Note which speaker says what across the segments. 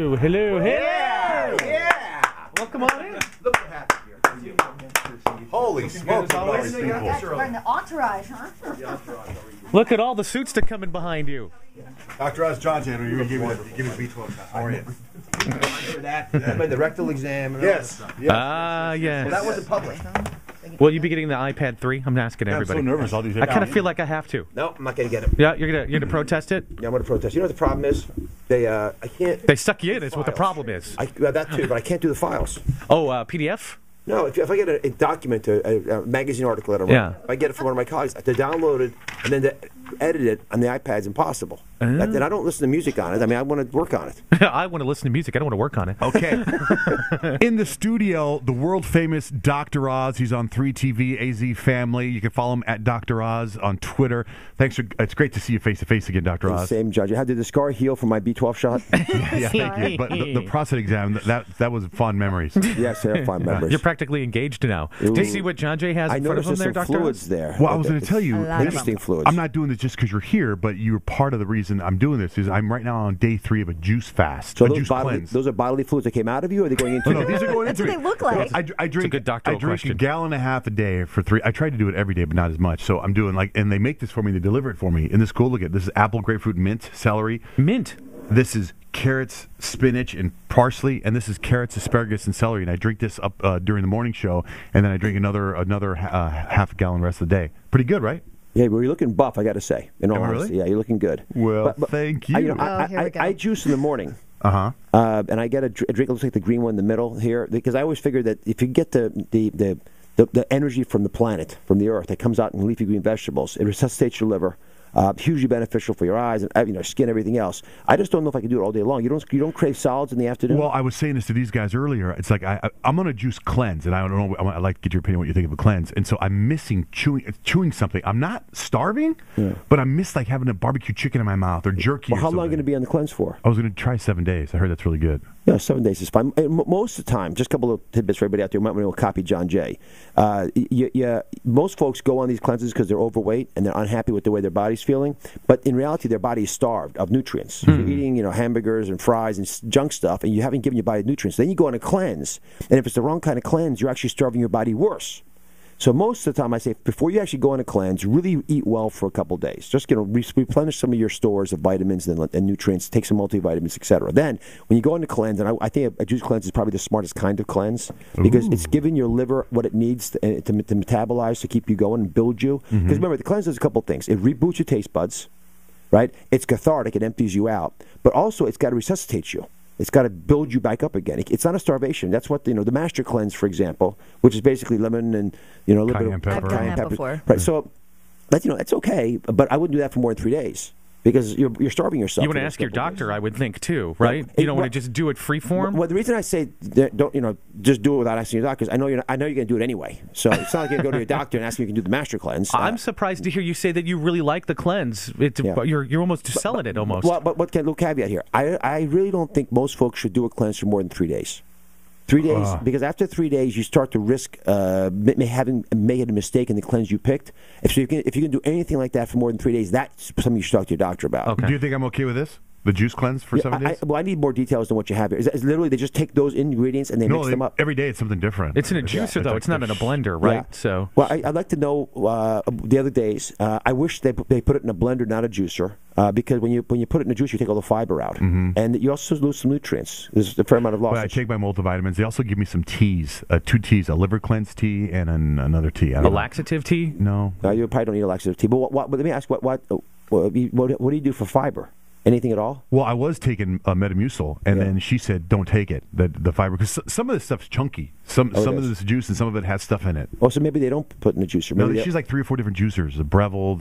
Speaker 1: Hello, hello, hey!
Speaker 2: Yeah!
Speaker 1: Welcome on in.
Speaker 2: Look what happened here. Holy smokes, all these people.
Speaker 3: We're in the entourage, huh?
Speaker 1: Look at all the suits that come in behind you.
Speaker 4: Dr. Oz, Johnjay and Rich, you give me the B12 shot. How are you?
Speaker 2: Remember that? I made the rectal exam and all that stuff.
Speaker 1: Yes.
Speaker 2: Well, that wasn't public.
Speaker 1: Will you be getting the iPad 3? I'm asking everybody.
Speaker 4: I'm so nervous. All these.
Speaker 1: I kind of feel like I have to.
Speaker 2: No, I'm not going to get it.
Speaker 1: Yeah, you're gonna protest it?
Speaker 2: Yeah, I'm going to protest. You know what the problem is? I can't.
Speaker 1: They suck you in. Is what the problem is.
Speaker 2: That too, but I can't do the files.
Speaker 1: Oh, PDF?
Speaker 2: No, if I get a document, a magazine article, if I get it from one of my colleagues, to download it and then to edit it on the iPad is impossible. And I don't listen to music on it. I mean, I want to work on it.
Speaker 1: I want to listen to music. I don't want to work on it.
Speaker 4: Okay. In the studio, the world famous Dr. Oz. He's on 3TV, AZ Family. You can follow him at Dr. Oz on Twitter. It's great to see you face to face again, Dr. Oz.
Speaker 2: Same, Judge. How did the scar heal from my B12 shot?
Speaker 4: Yeah, thank you. But the prostate exam, that was fond memories.
Speaker 2: Yes, they're fond memories.
Speaker 1: You're practically engaged now. Do you see what Johnjay has in front of him there, Dr.
Speaker 2: fluids
Speaker 1: Oz?
Speaker 2: there.
Speaker 4: Well, I was going to tell you,
Speaker 2: interesting fluids.
Speaker 4: I'm not doing this just because you're here, but you're part of the reason I'm doing this. Is I'm right now on day 3 of a juice fast,
Speaker 2: so
Speaker 4: a juice cleanse.
Speaker 2: Those are bodily fluids that came out of you, or are they going into?
Speaker 4: No, these are going into
Speaker 3: That's what they look like.
Speaker 4: I drink
Speaker 1: a doctoral question.
Speaker 4: a gallon and a half a day for 3. I try to do it every day, but not as much. So I'm doing and they make this for me. They deliver it for me. Isn't this cool? Look at this: is apple, grapefruit, mint, celery.
Speaker 1: Mint.
Speaker 4: This is carrots, spinach, and parsley, and this is carrots, asparagus, and celery. And I drink this up during the morning show, and then I drink another half a gallon the rest of the day. Pretty good, right?
Speaker 2: Yeah, well, you're looking buff, I got to say. In all honesty,
Speaker 4: really?
Speaker 2: yeah, you're looking good.
Speaker 4: Well, thank you.
Speaker 2: I juice in the morning.
Speaker 4: Uh-huh.
Speaker 2: And I get a drink that looks like the green one in the middle here, because I always figured that if you get the energy from the planet, from the earth, that comes out in leafy green vegetables, it resuscitates your liver. Hugely beneficial for your eyes and skin, everything else. I just don't know if I can do it all day long. You don't crave solids in the afternoon?
Speaker 4: Well, I was saying this to these guys earlier. It's like I'm on a juice cleanse, and I don't know. I'd like to get your opinion what you think of a cleanse. And so I'm missing chewing something. I'm not starving, but I miss having a barbecue chicken in my mouth or jerky.
Speaker 2: Well, how long are you going to be on the cleanse for?
Speaker 4: I was going to try 7 days. I heard that's really good.
Speaker 2: Yeah, 7 days is fine. Most of the time, just a couple of tidbits for everybody out there who might want to copy Johnjay. Most folks go on these cleanses because they're overweight and they're unhappy with the way their body's feeling. But in reality, their body is starved of nutrients. You're eating, hamburgers and fries and junk stuff, and you haven't given your body nutrients. Then you go on a cleanse, and if it's the wrong kind of cleanse, you're actually starving your body worse. So most of the time, I say, before you actually go on a cleanse, really eat well for a couple of days. Just replenish some of your stores of vitamins and nutrients, take some multivitamins, etc. Then, when you go on a cleanse, and I think a juice cleanse is probably the smartest kind of cleanse, because it's giving your liver what it needs to metabolize to keep you going and build you. Because remember, the cleanse does a couple of things. It reboots your taste buds, right? It's cathartic. It empties you out. But also, it's got to resuscitate you. It's got to build you back up again. It's not a starvation. That's what the Master Cleanse, for example, which is basically lemon and a little
Speaker 4: cayenne
Speaker 3: pepper. I've done that before.
Speaker 2: Right. So, that's okay. But I wouldn't do that for more than 3 days. Because you're starving yourself.
Speaker 1: You want to ask your doctor, I would think, too, right? You don't want to just do it free form?
Speaker 2: Well, the reason I say don't just do it without asking your doctor is I know you're going to do it anyway. So it's not like you're going to go to your doctor and ask him if you can do the Master Cleanse.
Speaker 1: I'm surprised to hear you say that you really like the cleanse. You're almost selling it almost.
Speaker 2: Well, but what little caveat here? I really don't think most folks should do a cleanse for more than 3 days. 3 days, because after 3 days, you start to risk making a mistake in the cleanse you picked. If you can do anything like that for more than 3 days, that's something you should talk to your doctor about.
Speaker 4: Okay. Do you think I'm okay with this? The juice cleanse for 7 days?
Speaker 2: I need more details than what you have here. Is literally they just take those ingredients and they mix them up?
Speaker 4: Every day it's something different.
Speaker 1: It's in a juicer, though. It's not in a blender, right?
Speaker 2: Yeah.
Speaker 1: So.
Speaker 2: Well, I'd like to know the other days. I wish they put it in a blender, not a juicer, because when you put it in a juicer, you take all the fiber out. And you also lose some nutrients. There's a fair amount of loss.
Speaker 4: Well, I take my multivitamins. They also give me some teas, 2 teas, a liver cleanse tea and another tea.
Speaker 1: A laxative tea?
Speaker 4: No.
Speaker 2: You probably don't need a laxative tea. But let me ask, what do you do for fiber? Anything at all?
Speaker 4: Well, I was taking Metamucil, and then she said, "Don't take it." The fiber, because some of this stuff's chunky. Some of this juice and some of it has stuff in it.
Speaker 2: Oh, so maybe they don't put in a juicer.
Speaker 4: No, she's like 3 or 4 different juicers. The Breville,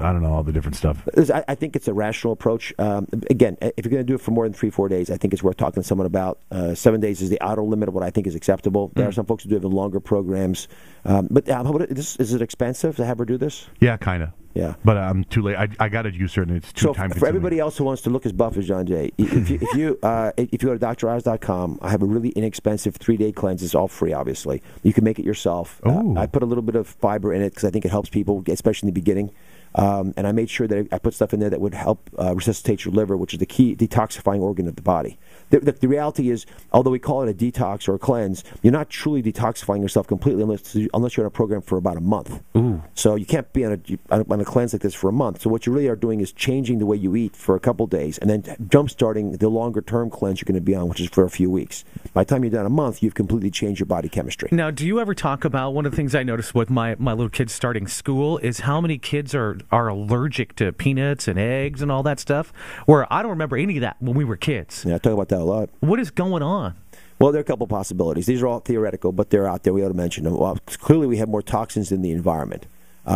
Speaker 4: I don't know, all the different stuff.
Speaker 2: I think it's a rational approach. Again, if you're going to do it for more than 3-4 days, I think it's worth talking to someone about. 7 days is the outer limit of what I think is acceptable. There are some folks who do even longer programs. But is it expensive to have her do this?
Speaker 4: Yeah, kind of.
Speaker 2: Yeah,
Speaker 4: but I'm too late. I got a juicer, and it's too time consuming.
Speaker 2: For everybody else who wants to look as buff as Johnjay, if you go to DrOz.com, I have a really inexpensive 3-day cleanse. It's all free, obviously. You can make it yourself. I put a little bit of fiber in it because I think it helps people, especially in the beginning. And I made sure that I put stuff in there that would help resuscitate your liver, which is the key detoxifying organ of the body. The reality is, although we call it a detox or a cleanse, you're not truly detoxifying yourself completely unless you're on a program for about a month.
Speaker 4: Ooh.
Speaker 2: So you can't be on a cleanse like this for a month. So what you really are doing is changing the way you eat for a couple days, and then jump-starting the longer-term cleanse you're going to be on, which is for a few weeks. By the time you're done a month, you've completely changed your body chemistry.
Speaker 1: Now, do you ever talk about, one of the things I noticed with my little kids starting school is how many kids are allergic to peanuts and eggs and all that stuff, where I don't remember any of that when we were kids.
Speaker 2: Yeah, I talk about that a lot.
Speaker 1: What is going on?
Speaker 2: Well, there are a couple possibilities. These are all theoretical, but they're out there. We ought to mention them. Well, clearly we have more toxins in the environment.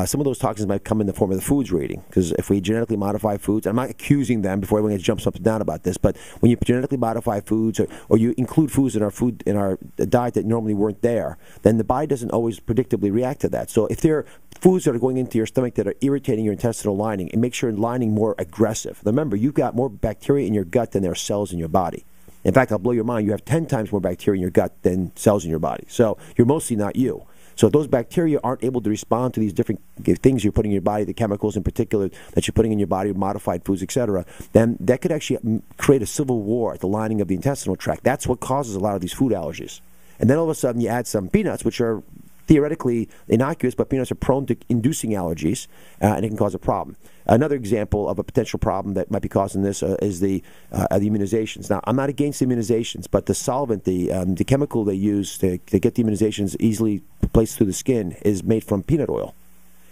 Speaker 2: Some of those toxins might come in the form of the foods we're eating, because if we genetically modify foods, I'm not accusing them before everyone jumps up and down about this, but when you genetically modify foods or you include foods in our diet that normally weren't there, then the body doesn't always predictably react to that. So if there are foods that are going into your stomach that are irritating your intestinal lining, it makes your lining more aggressive. Remember, you've got more bacteria in your gut than there are cells in your body. In fact, I'll blow your mind. You have 10 times more bacteria in your gut than cells in your body. So you're mostly not you. So if those bacteria aren't able to respond to these different things you're putting in your body, the chemicals in particular that you're putting in your body, modified foods, etc., then that could actually create a civil war at the lining of the intestinal tract. That's what causes a lot of these food allergies. And then all of a sudden you add some peanuts, which are theoretically innocuous, but peanuts are prone to inducing allergies, and it can cause a problem. Another example of a potential problem that might be causing this is the immunizations. Now, I'm not against immunizations, but the solvent, the chemical they use to get the immunizations easily placed through the skin is made from peanut oil.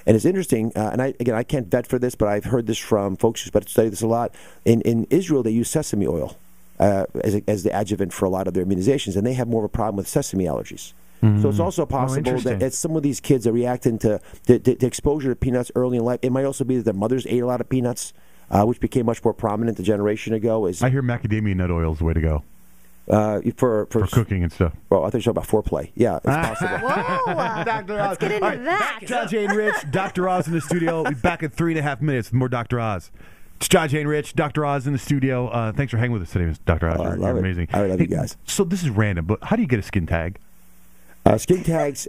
Speaker 2: And it's interesting, and I can't vet for this, but I've heard this from folks who study this a lot. In Israel, they use sesame oil as the adjuvant for a lot of their immunizations, and they have more of a problem with sesame allergies. So it's also possible that some of these kids are reacting to exposure to peanuts early in life. It might also be that their mothers ate a lot of peanuts, which became much more prominent a generation ago.
Speaker 4: I hear macadamia nut oil is the way to go.
Speaker 2: For
Speaker 4: cooking and stuff.
Speaker 2: Well, I thought you were talking about foreplay. Yeah, it's possible.
Speaker 3: Whoa!
Speaker 4: Dr.
Speaker 3: Let's get into that.
Speaker 4: Johnjay and Rich, Dr. Oz in the studio. We'll be back in 3.5 minutes with more Dr. Oz. It's Johnjay and Rich, Dr. Oz in the studio. Thanks for hanging with us today, Dr. Oz. You're amazing.
Speaker 2: I love you guys.
Speaker 4: So this is random, but how do you get a skin tag?
Speaker 2: Skin tags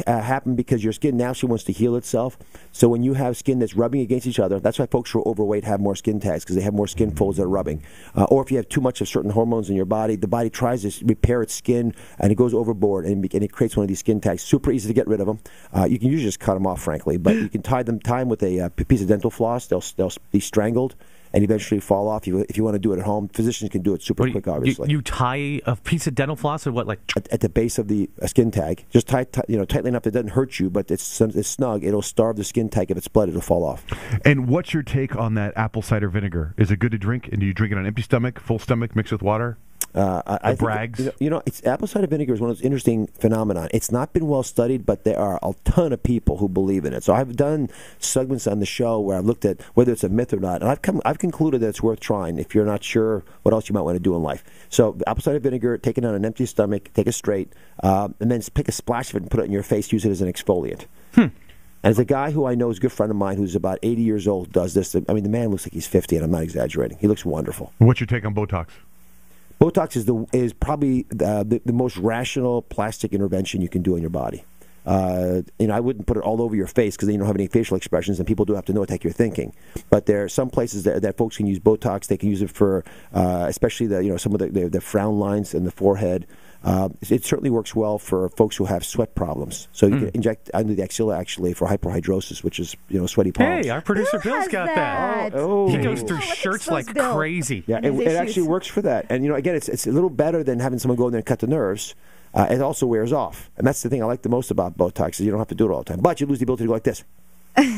Speaker 2: happen because your skin naturally wants to heal itself. So when you have skin that's rubbing against each other, that's why folks who are overweight have more skin tags, because they have more skin folds that are rubbing. Or if you have too much of certain hormones in your body, the body tries to repair its skin, and it goes overboard, and it creates one of these skin tags. Super easy to get rid of them. You can usually just cut them off, frankly, but you can tie them with a piece of dental floss. They'll be strangled and eventually fall off. If you want to do it at home, physicians can do it super quick, obviously.
Speaker 1: You tie a piece of dental floss, or what, like
Speaker 2: at the base of the skin tag, just tightly enough that it doesn't hurt you, but it's snug. It'll starve the skin tag. If it's blood, it'll fall off.
Speaker 4: And what's your take on that apple cider vinegar? Is it good to drink? And do you drink it on an empty stomach, full stomach, mixed with water?
Speaker 2: I
Speaker 4: Bragg's.
Speaker 2: Think, it's apple cider vinegar is one of those interesting phenomena. It's not been well studied, but there are a ton of people who believe in it. So I've done segments on the show where I've looked at whether it's a myth or not, and I've concluded that it's worth trying if you're not sure what else you might want to do in life. So apple cider vinegar, take it on an empty stomach, take it straight, and then pick a splash of it and put it in your face. Use it as an exfoliant. And there's a guy who I know is a good friend of mine who's about 80 years old, does this. I mean, the man looks like he's 50, and I'm not exaggerating. He looks wonderful.
Speaker 4: What's your take on Botox?
Speaker 2: Botox is probably the most rational plastic intervention you can do on your body. I wouldn't put it all over your face because then you don't have any facial expressions, and people do have to know what the heck you're thinking. But there are some places that folks can use Botox. They can use it for, especially some of the frown lines in the forehead. It certainly works well for folks who have sweat problems. So you can inject under the axilla actually for hyperhidrosis, which is sweaty palms.
Speaker 1: Hey, our producer Bill's got that. He goes through shirts like crazy.
Speaker 2: Yeah, it actually works for that. And again, it's a little better than having someone go in there and cut the nerves. It also wears off, and that's the thing I like the most about Botox is you don't have to do it all the time, but you lose the ability to go like this.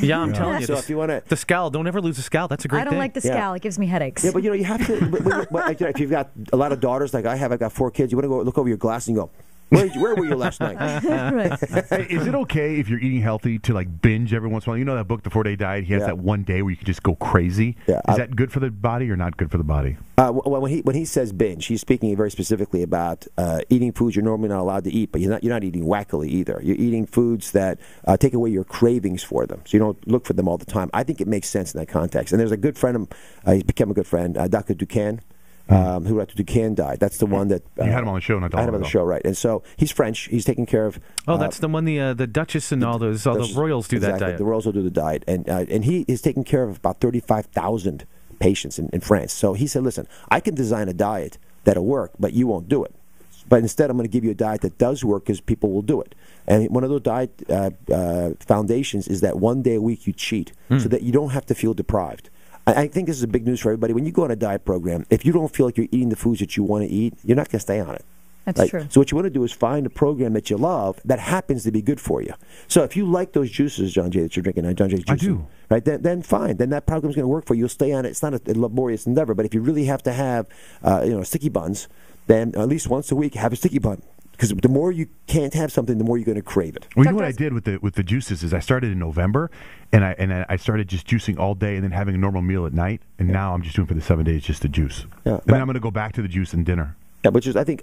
Speaker 1: Yeah, I'm telling you.
Speaker 2: So if you want to,
Speaker 1: the scowl, don't ever lose the scowl. That's a great thing.
Speaker 3: I don't like the scowl. It gives me headaches.
Speaker 2: Yeah, but you have to. If you've got a lot of daughters like I have, I've got 4 kids. You want to go look over your glass and go, where were you last night?
Speaker 3: Right.
Speaker 4: Hey, is it okay if you're eating healthy to binge every once in a while? You know that book, The 4-Day Diet? He has that one day where you can just go crazy.
Speaker 2: Yeah,
Speaker 4: is that good for the body or not good for the body?
Speaker 2: Well, when he says binge, he's speaking very specifically about eating foods you're normally not allowed to eat, but you're not eating wackily either. You're eating foods that take away your cravings for them, so you don't look for them all the time. I think it makes sense in that context. And there's a good friend, he's become a good friend, Dr. Dukan. who wrote the Duquesne diet. That's the one that
Speaker 4: you had him on the show, not
Speaker 2: I had him on the show, right? And so he's French. He's taking care of.
Speaker 1: That's the one the Duchess and all the royals do that diet.
Speaker 2: The royals will do the diet, and he is taking care of about 35,000 patients in France. So he said, "Listen, I can design a diet that'll work, but you won't do it. But instead, I'm going to give you a diet that does work because people will do it." And one of those diet foundations is that 1 day a week you cheat, so that you don't have to feel deprived. I think this is a big news for everybody. When you go on a diet program, if you don't feel like you're eating the foods that you want to eat, you're not going to stay on it.
Speaker 3: That's true.
Speaker 2: So what you want to do is find a program that you love that happens to be good for you. So if you like those juices, Johnjay, that you're drinking, Johnjay's juice,
Speaker 4: I do.
Speaker 2: Right? Then fine. Then that program's going to work for you. You'll stay on it. It's not a laborious endeavor. But if you really have to have, sticky buns, then at least once a week have a sticky bun. Because the more you can't have something, the more you're going to crave it.
Speaker 4: Well, you know what I did with the juices is I started in November, and I started just juicing all day and then having a normal meal at night. And now I'm just doing for the 7 days just the juice.
Speaker 2: Yeah,
Speaker 4: and then I'm going to go back to the juice and dinner.
Speaker 2: Yeah, which is, I think,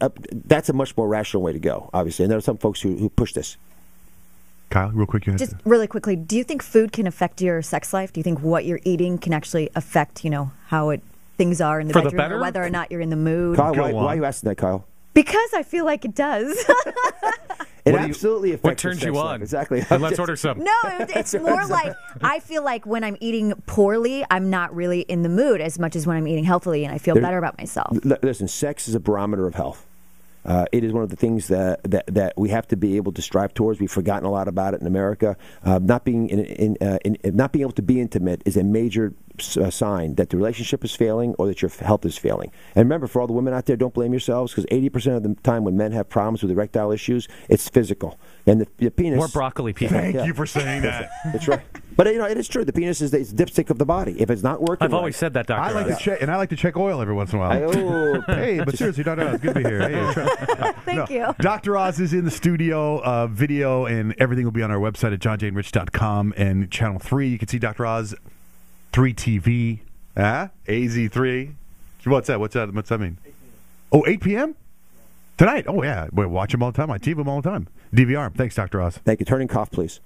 Speaker 2: that's a much more rational way to go, obviously. And there are some folks who push this.
Speaker 4: Kyle, real quick.
Speaker 3: Just really quickly, do you think food can affect your sex life? Do you think what you're eating can actually affect, how things are in the bedroom,
Speaker 1: better?
Speaker 3: or whether or not you're in the mood?
Speaker 2: Kyle, why are you asking that, Kyle?
Speaker 3: Because I feel like it does.
Speaker 2: It absolutely affects
Speaker 1: what turns
Speaker 2: your
Speaker 1: you
Speaker 2: sex
Speaker 1: on?
Speaker 2: life. Exactly.
Speaker 1: And let's order some.
Speaker 3: No, it's more like I feel like when I'm eating poorly, I'm not really in the mood as much as when I'm eating healthily and I feel better about myself.
Speaker 2: Listen, sex is a barometer of health. It is one of the things that we have to be able to strive towards. We've forgotten a lot about it in America. Not being not being able to be intimate is a major sign that the relationship is failing or that your health is failing. And remember, for all the women out there, don't blame yourselves, because 80% of the time when men have problems with erectile issues, it's physical. And the penis.
Speaker 1: More broccoli, people.
Speaker 4: Thank you for saying that.
Speaker 2: That's right. But it is true. The penis is the dipstick of the body. If it's not working,
Speaker 1: I've always said that, Doctor.
Speaker 4: I like to check, and I like to check oil every once in a while. Hey, but seriously, Dr. Oz, good to be here. Hey,
Speaker 3: Thank you.
Speaker 4: Dr. Oz is in the studio, video, and everything will be on our website at johnjayandrich.com and Channel 3. You can see Dr. Oz 3 TV, AZ3. What's that? What's that mean? 8 p.m. Tonight? Oh, yeah. We watch him all the time. I TV him all the time. DVR him. Thanks, Dr. Oz.
Speaker 2: Thank you. Turning cough, please.